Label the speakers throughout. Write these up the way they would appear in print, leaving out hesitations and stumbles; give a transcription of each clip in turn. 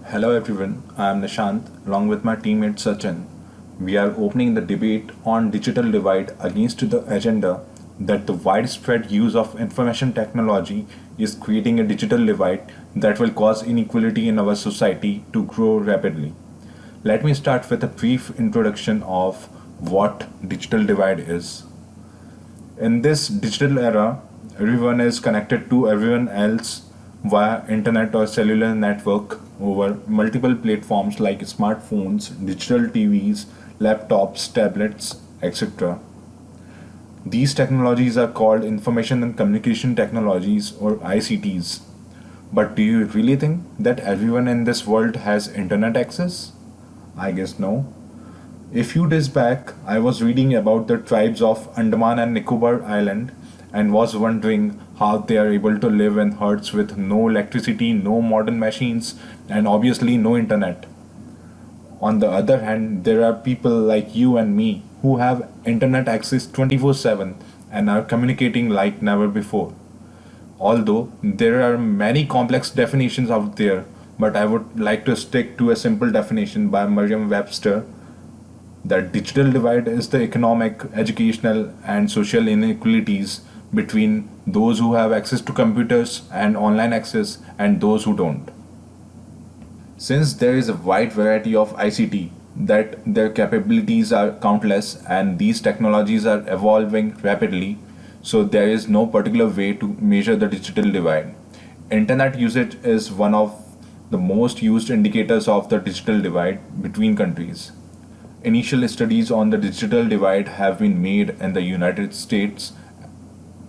Speaker 1: Hello everyone, I am Nishant along with my teammate Sachin. We are opening the debate on digital divide against the agenda that the widespread use of information technology is creating a digital divide that will cause inequality in our society to grow rapidly. Let me start with a brief introduction of what digital divide is. In this digital era, everyone is connected to everyone else via internet or cellular network over multiple platforms like smartphones, digital TVs, laptops, tablets, etc. These technologies are called information and communication technologies or ICTs. But do you really think that everyone in this world has internet access? I guess no. A few days back, I was reading about the tribes of Andaman and Nicobar Island and was wondering how they are able to live in huts with no electricity, no modern machines, and obviously no internet. On the other hand, there are people like you and me who have internet access 24/7 and are communicating like never before. Although there are many complex definitions out there, but I would like to stick to a simple definition by Merriam Webster that digital divide is the economic, educational, and social inequalities between those who have access to computers and online access and those who don't. Since there is a wide variety of ICT, that their capabilities are countless and these technologies are evolving rapidly, so there is no particular way to measure the digital divide. Internet usage is one of the most used indicators of the digital divide between countries. Initial studies on the digital divide have been made in the United States,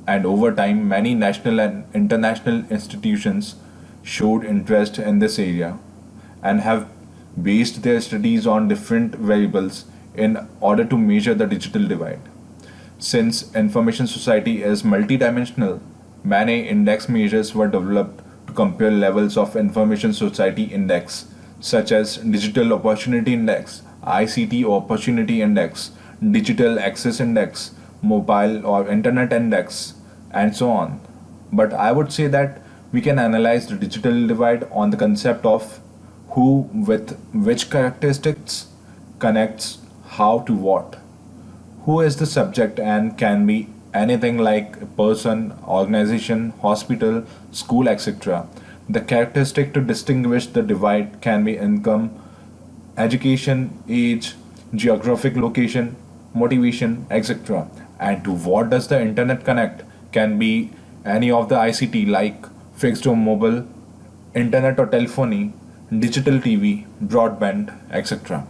Speaker 1: and over time, many national and international institutions showed interest in this area and have based their studies on different variables in order to measure the digital divide. Since information society is multidimensional, many index measures were developed to compare levels of information society index such as digital opportunity index, ICT opportunity index, digital access index, mobile or internet index, and so on. But I would say that we can analyze the digital divide on the concept of who with which characteristics connects how to what. Who is the subject and can be anything like a person, organization, hospital, school, etc. The characteristic to distinguish the divide can be income, education, age, geographic location, motivation, etc. And to what does the internet connect can be any of the ICT like fixed or mobile, internet or telephony, digital TV, broadband, etc.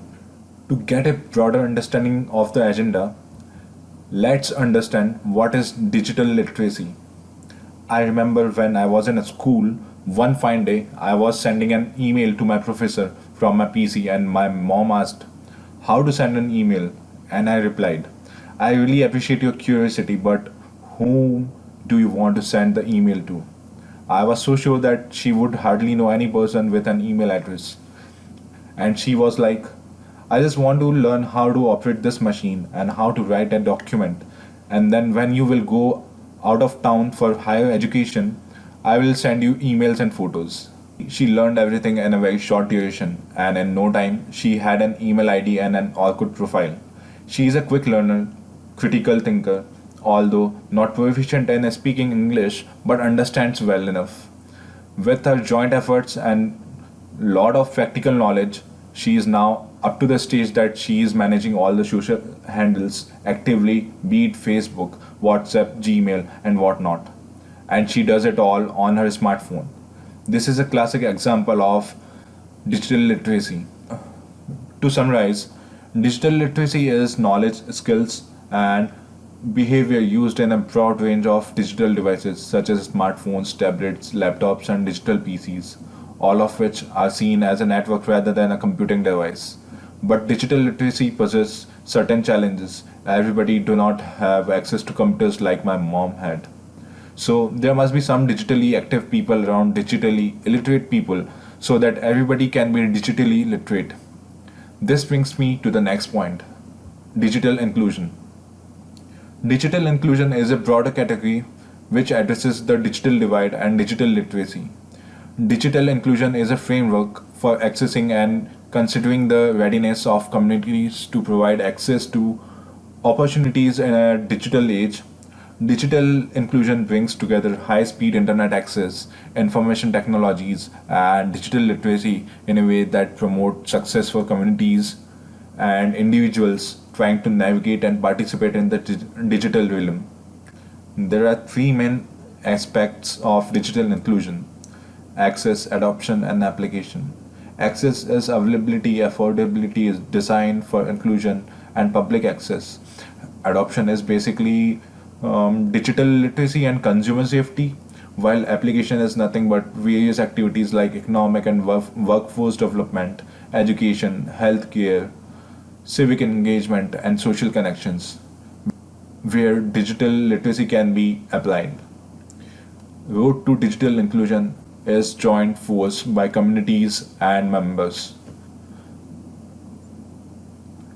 Speaker 1: To get a broader understanding of the agenda, let's understand what is digital literacy. I remember when I was in a school, one fine day I was sending an email to my professor from my PC and my mom asked how to send an email and I replied, I really appreciate your curiosity, but whom do you want to send the email to? I was so sure that she would hardly know any person with an email address. And she was like, I just want to learn how to operate this machine and how to write a document. And then when you will go out of town for higher education, I will send you emails and photos. She learned everything in a very short duration, and in no time, she had an email ID and an Orkut profile. She is a quick learner, critical thinker, although not proficient in speaking English, but understands well enough. With her joint efforts and lot of practical knowledge, she is now up to the stage that she is managing all the social handles actively, be it Facebook, WhatsApp, Gmail, and whatnot. And she does it all on her smartphone. This is a classic example of digital literacy. To summarize, digital literacy is knowledge, skills, and behavior used in a broad range of digital devices such as smartphones, tablets, laptops, and digital PCs, all of which are seen as a network rather than a computing device. But digital literacy poses certain challenges. Everybody do not have access to computers like my mom had. So there must be some digitally active people around digitally illiterate people so that everybody can be digitally literate. This brings me to the next point, digital inclusion. Digital inclusion is a broader category which addresses the digital divide and digital literacy. Digital inclusion is a framework for accessing and considering the readiness of communities to provide access to opportunities in a digital age. Digital inclusion brings together high speed internet access, information technologies, and digital literacy in a way that promote success for communities and individuals trying to navigate and participate in the digital realm. There are three main aspects of digital inclusion: access, adoption, and application. Access is availability, affordability is designed for inclusion and public access. Adoption is basically digital literacy and consumer safety, while application is nothing but various activities like economic and workforce development, education, healthcare, civic engagement, and social connections, where digital literacy can be applied. Road to digital inclusion is joint force by communities and members.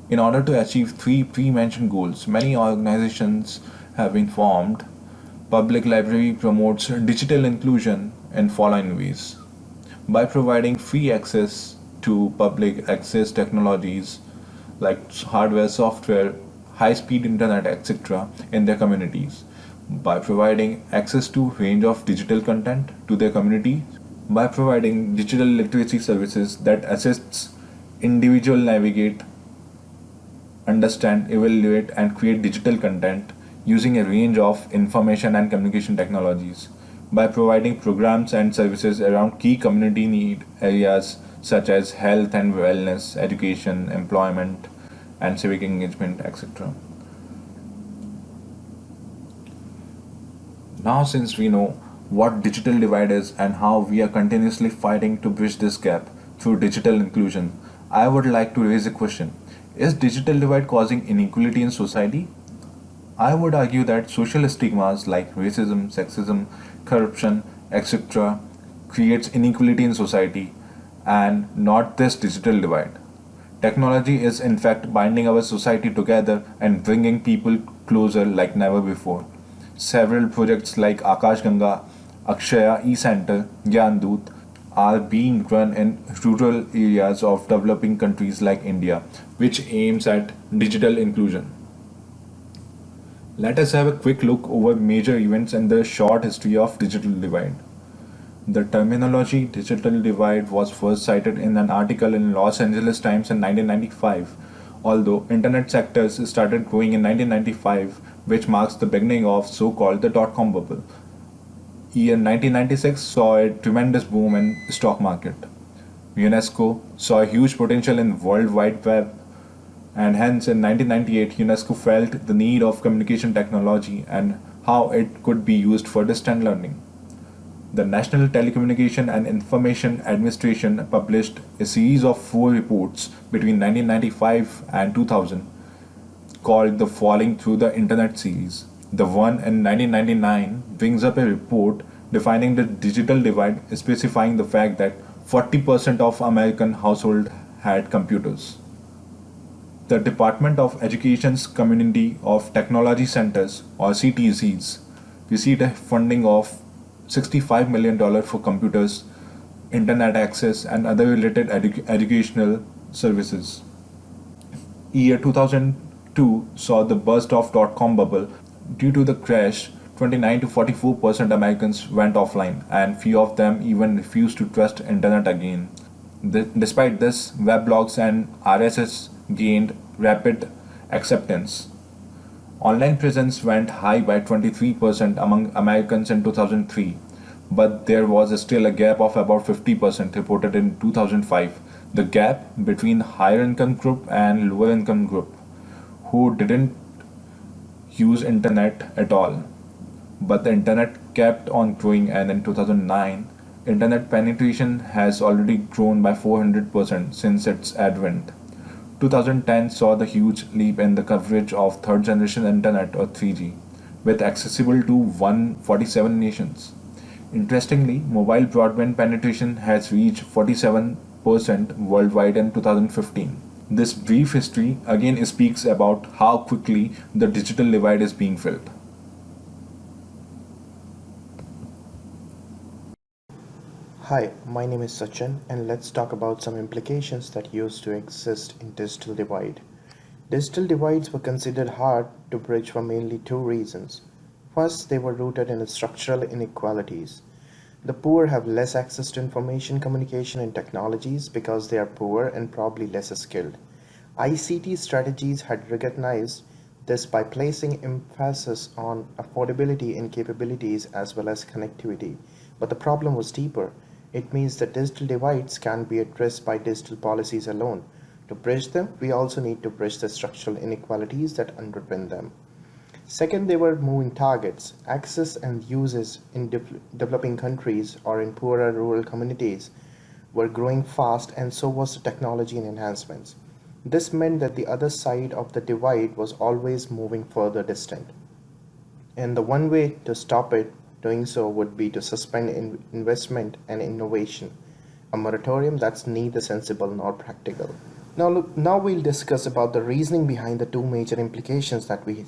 Speaker 1: In order to achieve three pre-mentioned goals, many organizations have been formed. Public Library promotes digital inclusion in following ways: by providing free access to public access technologies like hardware, software, high speed internet, etc., in their communities, by providing access to range of digital content to their community, by providing digital literacy services that assists individual navigate, understand, evaluate, and create digital content using a range of information and communication technologies, by providing programs and services around key community need areas such as health and wellness, education, employment, and civic engagement, etc. Now, since we know what digital divide is and how we are continuously fighting to bridge this gap through digital inclusion, I would like to raise a question. Is digital divide causing inequality in society? I would argue that social stigmas like racism, sexism, corruption, etc. creates inequality in society and not this digital divide. Technology is in fact binding our society together and bringing people closer like never before. Several projects like Akash Ganga, Akshaya E-Center, Gyandoot are being run in rural areas of developing countries like India, which aims at digital inclusion. Let us have a quick look over major events and the short history of digital divide. The terminology digital divide was first cited in an article in Los Angeles Times in 1995, although internet sectors started growing in 1995, which marks the beginning of so-called the dot-com bubble. Year 1996 saw a tremendous boom in stock market. UNESCO saw a huge potential in World Wide Web, and hence in 1998 UNESCO felt the need of communication technology and how it could be used for distant learning. The National Telecommunication and Information Administration published a series of four reports between 1995 and 2000 called the Falling Through the Internet series. The one in 1999 brings up a report defining the digital divide, specifying the fact that 40% of American households had computers. The Department of Education's Community of Technology Centers, or CTCs, received a funding of $65 million for computers, internet access, and other related educational services. Year 2002 saw the burst of dot-com bubble. Due to the crash, 29 to 44% Americans went offline, and few of them even refused to trust internet again. Despite this, weblogs and RSS gained rapid acceptance. Online presence went high by 23% among Americans in 2003, but there was still a gap of about 50% reported in 2005. The gap between higher income group and lower income group who didn't use internet at all. But the internet kept on growing, and in 2009, internet penetration has already grown by 400% since its advent. 2010 saw the huge leap in the coverage of third generation internet or 3G, with accessible to 147 nations. Interestingly, mobile broadband penetration has reached 47% worldwide in 2015. This brief history again speaks about how quickly the digital divide is being filled.
Speaker 2: Hi, my name is Sachin, and let's talk about some implications that used to exist in digital divide. Digital divides were considered hard to bridge for mainly two reasons. First, they were rooted in structural inequalities. The poor have less access to information, communication, and technologies because they are poor and probably less skilled. ICT strategies had recognized this by placing emphasis on affordability and capabilities as well as connectivity. But the problem was deeper. It means that digital divides can't be addressed by digital policies alone. To bridge them, we also need to bridge the structural inequalities that underpin them. Second, they were moving targets. Access and uses in developing countries or in poorer rural communities were growing fast, and so was the technology and enhancements. This meant that the other side of the divide was always moving further distant. And the one way to stop it doing so would be to suspend investment and innovation, a moratorium that's neither sensible nor practical. Now we'll discuss about the reasoning behind the two major implications that we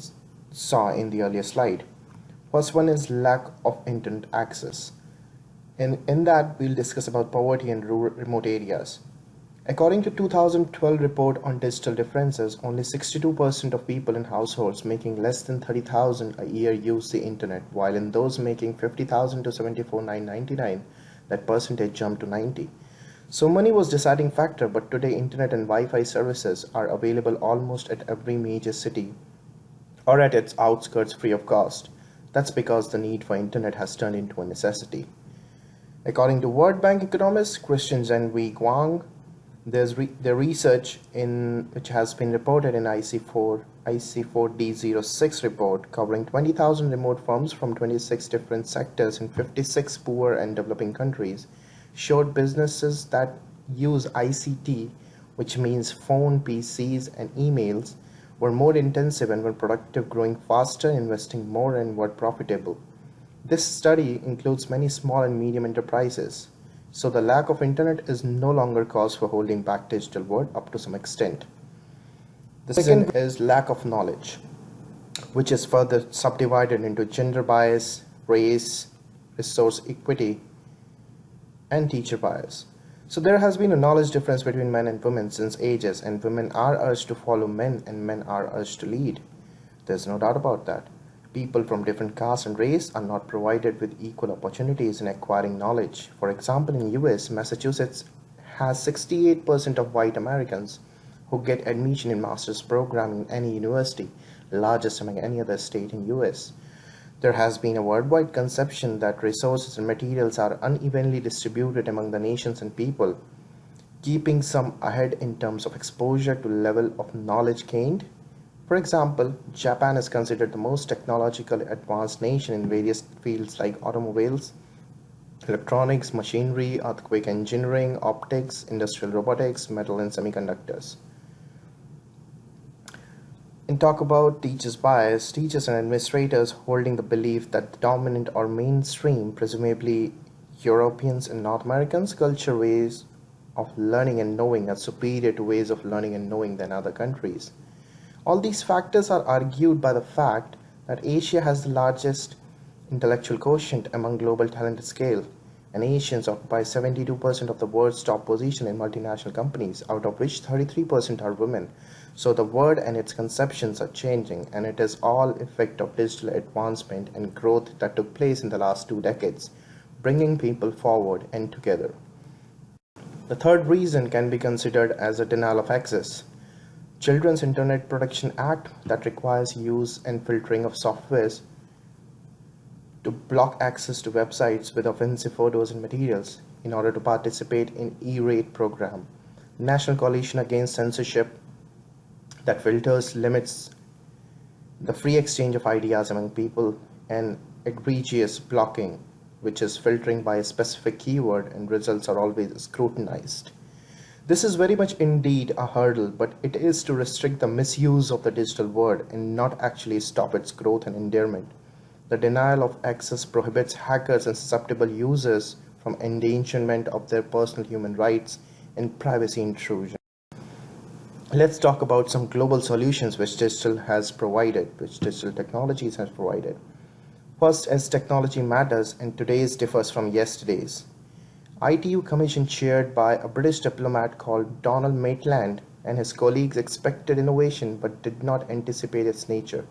Speaker 2: saw in the earlier slide. First one is lack of internet access. In that, we'll discuss about poverty in rural, remote areas. According to 2012 report on digital differences, only 62% of people in households making less than 30,000 a year use the internet, while in those making 50,000 to 74,999, that percentage jumped to 90. So money was deciding factor, but today internet and Wi-Fi services are available almost at every major city or at its outskirts free of cost. That's because the need for internet has turned into a necessity. According to World Bank economist Christian Zenwi Guang, the research in which has been reported in IC4D06 report covering 20,000 remote firms from 26 different sectors in 56 poor and developing countries showed businesses that use ICT, which means phone, PCs, and emails, were more intensive and were productive, growing faster, investing more, and were profitable. This study includes many small and medium enterprises, so the lack of internet is no longer cause for holding back digital world up to some extent. The second is lack of knowledge, which is further subdivided into gender bias, race, resource equity, and teacher bias. So there has been a knowledge difference between men and women since ages, and women are urged to follow men and men are urged to lead. There's no doubt about that. People from different castes and race are not provided with equal opportunities in acquiring knowledge. For example, in US, Massachusetts has 68% of white Americans who get admission in master's program in any university, largest among any other state in US. There has been a worldwide conception that resources and materials are unevenly distributed among the nations and people, keeping some ahead in terms of exposure to level of knowledge gained. For example, Japan is considered the most technologically advanced nation in various fields like automobiles, electronics, machinery, earthquake engineering, optics, industrial robotics, metal and semiconductors. And talk about teachers' bias, teachers and administrators holding the belief that the dominant or mainstream, presumably Europeans and North Americans, culture ways of learning and knowing are superior to ways of learning and knowing than other countries. All these factors are argued by the fact that Asia has the largest intellectual quotient among global talent scale, and Asians occupy 72% of the world's top position in multinational companies, out of which 33% are women. So the world and its conceptions are changing, and it is all effect of digital advancement and growth that took place in the last 2 decades, bringing people forward and together. The third reason can be considered as a denial of access. Children's Internet Protection Act that requires use and filtering of softwares to block access to websites with offensive photos and materials in order to participate in E-Rate program. National Coalition Against Censorship that filters limits the free exchange of ideas among people, and egregious blocking, which is filtering by a specific keyword and results are always scrutinized. This is very much indeed a hurdle, but it is to restrict the misuse of the digital world and not actually stop its growth and endearment. The denial of access prohibits hackers and susceptible users from endangerment of their personal human rights and privacy intrusion. Let's talk about some global solutions which digital technologies has provided. First, as technology matters and today's differs from yesterday's. ITU commission chaired by a British diplomat called Donald Maitland and his colleagues expected innovation but did not anticipate its nature.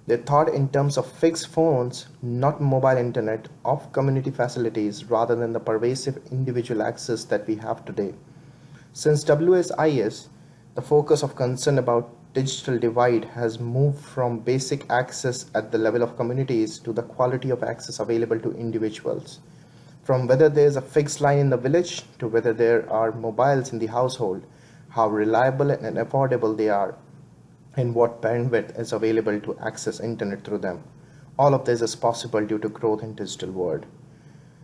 Speaker 2: They thought in terms of fixed phones, not mobile internet, of community facilities rather than the pervasive individual access that we have today. Since WSIS, the focus of concern about digital divide has moved from basic access at the level of communities to the quality of access available to individuals. From whether there is a fixed line in the village to whether there are mobiles in the household, how reliable and affordable they are, and what bandwidth is available to access internet through them. All of this is possible due to growth in digital world.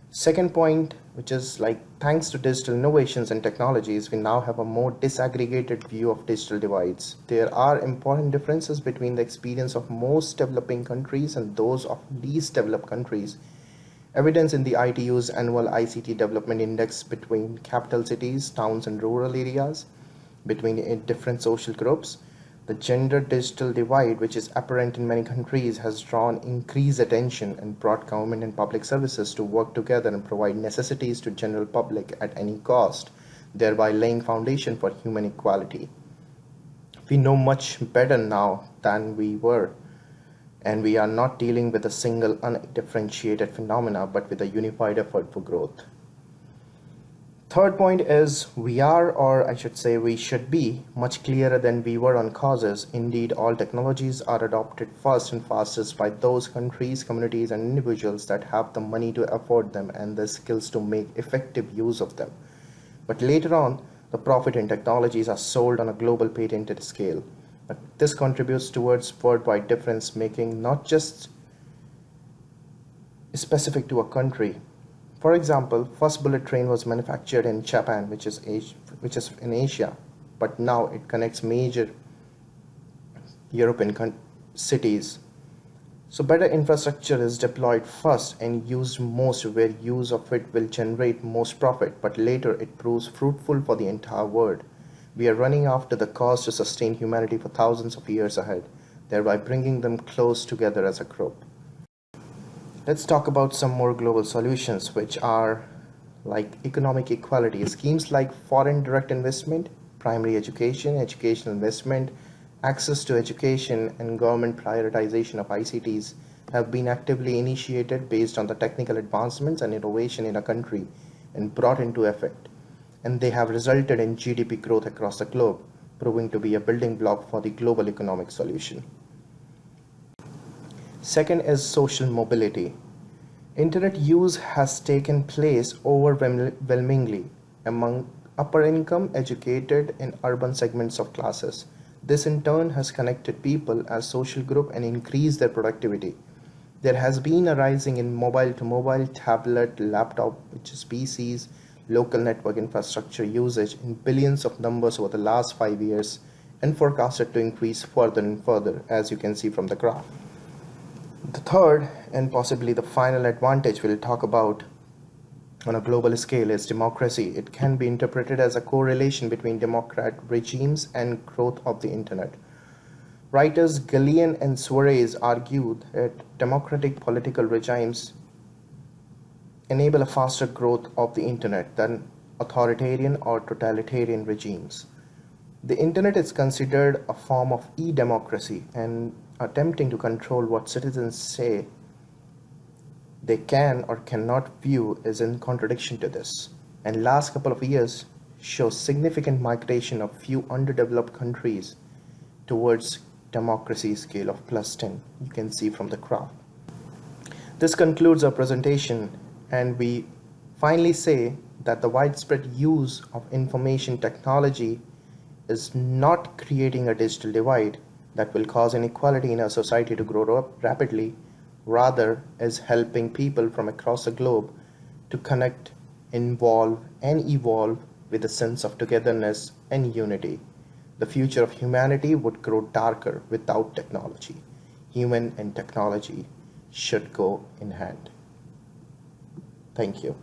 Speaker 2: Second point, which is like thanks to digital innovations and technologies, we now have a more disaggregated view of digital divides. There are important differences between the experience of most developing countries and those of least developed countries. Evidence in the ITU's annual ICT Development Index between capital cities, towns, and rural areas, between different social groups. The gender digital divide, which is apparent in many countries, has drawn increased attention and brought government and public services to work together and provide necessities to general public at any cost, thereby laying foundation for human equality. We know much better now than we were, and we are not dealing with a single undifferentiated phenomena but with a unified effort for growth. Third point is we are, or I should say we should be, much clearer than we were on causes. Indeed, all technologies are adopted first and fastest by those countries, communities, and individuals that have the money to afford them and the skills to make effective use of them. But later on, the profit in technologies are sold on a global patented scale. This contributes towards worldwide difference making, not just specific to a country. For example, first bullet train was manufactured in Japan, which is in Asia, but now it connects major European cities. So better infrastructure is deployed first and used most where use of it will generate most profit, but later it proves fruitful for the entire world. We are running after the cause to sustain humanity for thousands of years ahead, thereby bringing them close together as a group. Let's talk about some more global solutions, which are like economic equality. Schemes like foreign direct investment, primary education, educational investment, access to education, and government prioritization of ICTs have been actively initiated based on the technical advancements and innovation in a country and brought into effect. And they have resulted in GDP growth across the globe, proving to be a building block for the global economic solution. Second is social mobility. Internet use has taken place overwhelmingly among upper income, educated, and urban segments of classes. This in turn has connected people as social group and increased their productivity. There has been a rising in mobile to mobile, tablet, laptop, which is PCs, local network infrastructure usage in billions of numbers over the last 5 years and forecasted to increase further and further, as you can see from the graph. The third and possibly the final advantage we'll talk about on a global scale is democracy. It can be interpreted as a correlation between democratic regimes and growth of the internet. Writers Gallian and Suarez argued that democratic political regimes enable a faster growth of the internet than authoritarian or totalitarian regimes. The internet is considered a form of e-democracy, and attempting to control what citizens say they can or cannot view is in contradiction to this. And last couple of years shows significant migration of few underdeveloped countries towards democracy scale of +10. You can see from the graph. This concludes our presentation, and we finally say that the widespread use of information technology is not creating a digital divide that will cause inequality in our society to grow up rapidly, rather is helping people from across the globe to connect, involve, and evolve with a sense of togetherness and unity. The future of humanity would grow darker without technology. Human and technology should go in hand. Thank you.